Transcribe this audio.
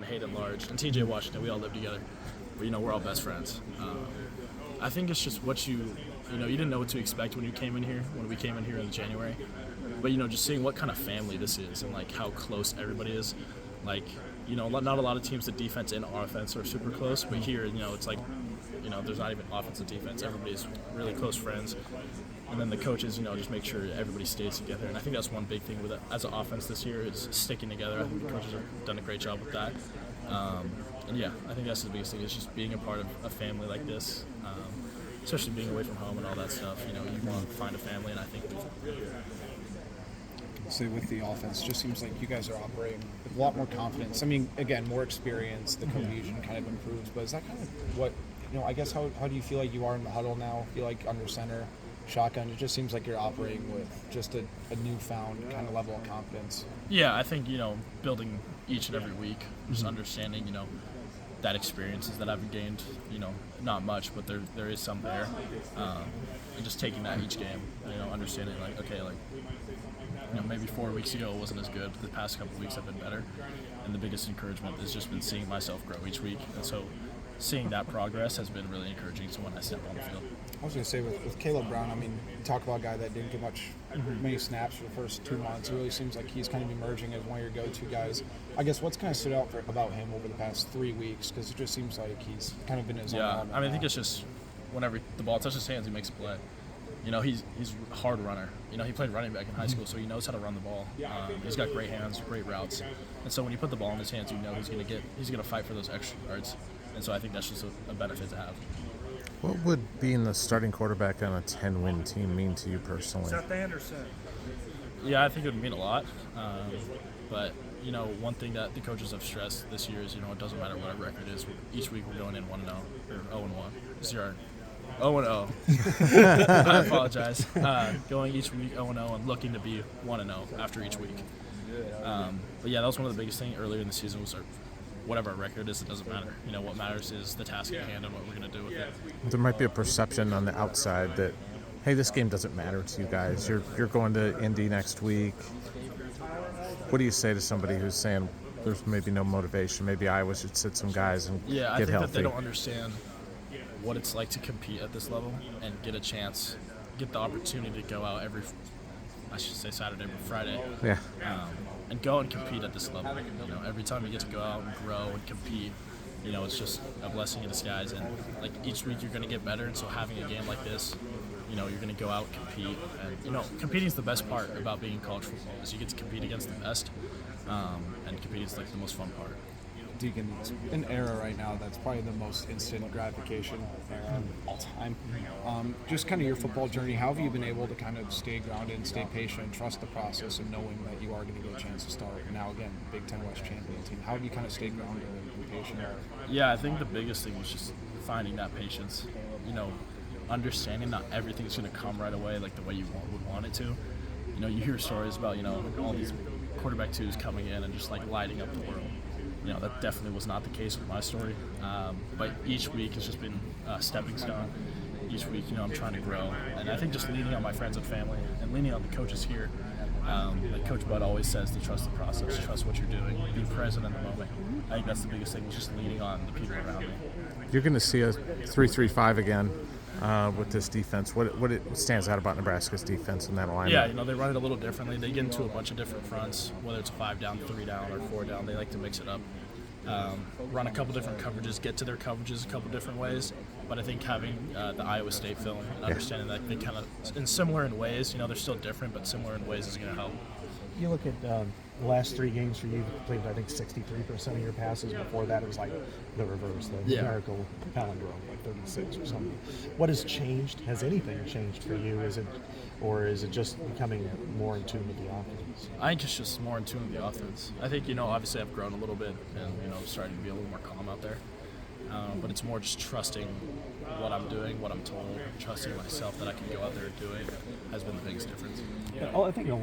Hayden Large, and TJ Washington. We all live together. But, we're all best friends. I think it's just what you didn't know what to expect when we came in here in January. But, just seeing what kind of family this is and, how close everybody is. Not a lot of teams, the defense and offense are super close. But here, it's there's not even offense and defense. Everybody's really close friends. And then the coaches, just make sure everybody stays together. And I think that's one big thing with it as an offense this year is sticking together. I think the coaches have done a great job with that. I think that's the biggest thing is just being a part of a family like this, especially being away from home and all that stuff. You want to find a family, and I think say with the offense, just seems like you guys are operating with a lot more confidence. I mean, again, more experience, the cohesion kind of improves. But is that kind of what, I guess how do you feel like you are in the huddle now? Feel like under center, shotgun, it just seems like you're operating with just a newfound kind of level of confidence. Yeah, I think, building each and every week, just understanding, that experiences that I've gained, not much, but there is some there. And just taking that each game, understanding maybe 4 weeks ago it wasn't as good. The past couple of weeks have been better. And the biggest encouragement has just been seeing myself grow each week. And so seeing that progress has been really encouraging to when I step on the field. I was going to say with Caleb Brown, I mean, you talk about a guy that didn't get many snaps for the first 2 months. It really seems like he's kind of emerging as one of your go-to guys. I guess what's kind of stood out about him over the past 3 weeks? Because it just seems like he's kind of been his own element. I think it's just whenever the ball touches his hands, he makes a play. He's a hard runner. He played running back in high school, so he knows how to run the ball. He's got great hands, great routes, and so when you put the ball in his hands, he's gonna fight for those extra yards. And so I think that's just a benefit to have. What would being the starting quarterback on a 10-win team mean to you personally? Seth Anderson. Yeah, I think it would mean a lot. But, one thing that the coaches have stressed this year is, it doesn't matter what our record is. Each week we're going in 1-0 or 0-1. This is our 0-0. I apologize. Going each week 0-0 and looking to be 1-0 after each week. But yeah, that was one of the biggest things earlier in the season was whatever our record is, it doesn't matter. What matters is the task at hand and what we're going to do with it. There might be a perception on the outside that, hey, this game doesn't matter to you guys. You're going to Indy next week. What do you say to somebody who's saying there's maybe no motivation? Maybe Iowa should sit some guys and get healthy. Yeah, I think that they don't understand what it's like to compete at this level and get the opportunity to go out Saturday or Friday. Yeah. And go and compete at this level. Every time you get to go out and grow and compete, it's just a blessing in disguise. And each week you're going to get better. And so having a game like this, you're going to go out and compete. And competing is the best part about being in college football is you get to compete against the best. And competing is the most fun part. Deacon, it's an era right now that's probably the most instant gratification era of all time. Just kind of your football journey, how have you been able to kind of stay grounded and stay patient, trust the process, and knowing that you are going to get a chance to start? Now, again, Big Ten West champion team. How have you kind of stayed grounded and patient? Yeah, I think the biggest thing was just finding that patience. Understanding not everything's going to come right away like the way you would want it to. You hear stories about, all these quarterback twos coming in and just lighting up the world. That definitely was not the case with my story. But each week has just been a stepping stone. Each week, I'm trying to grow. And I think just leaning on my friends and family and leaning on the coaches here. Like Coach Bud always says, to trust the process, trust what you're doing, be present in the moment. I think that's the biggest thing, was just leaning on the people around me. You're going to see a 3-3-5 again with this defense. What stands out about Nebraska's defense in that alignment? Yeah, they run it a little differently. They get into a bunch of different fronts, whether it's 5 down, 3 down, or 4 down. They like to mix it up. Run a couple different coverages, get to their coverages a couple different ways. But I think having the Iowa State film and understanding that they kind of, similar in ways, they're still different, but similar in ways is going to help. You look at the last 3 games for you, you completed, I think, 63% of your passes. Before that, it was like the reverse, the numerical palindrome, like 36 or something. What has changed? Has anything changed for you? Is it just becoming more in tune with the offense? I think it's just more in tune with the offense. I think, obviously I've grown a little bit and, starting to be a little more calm out there. But it's more just trusting what I'm doing, what I'm told, trusting myself that I can go out there and do it has been the biggest difference. I think a lot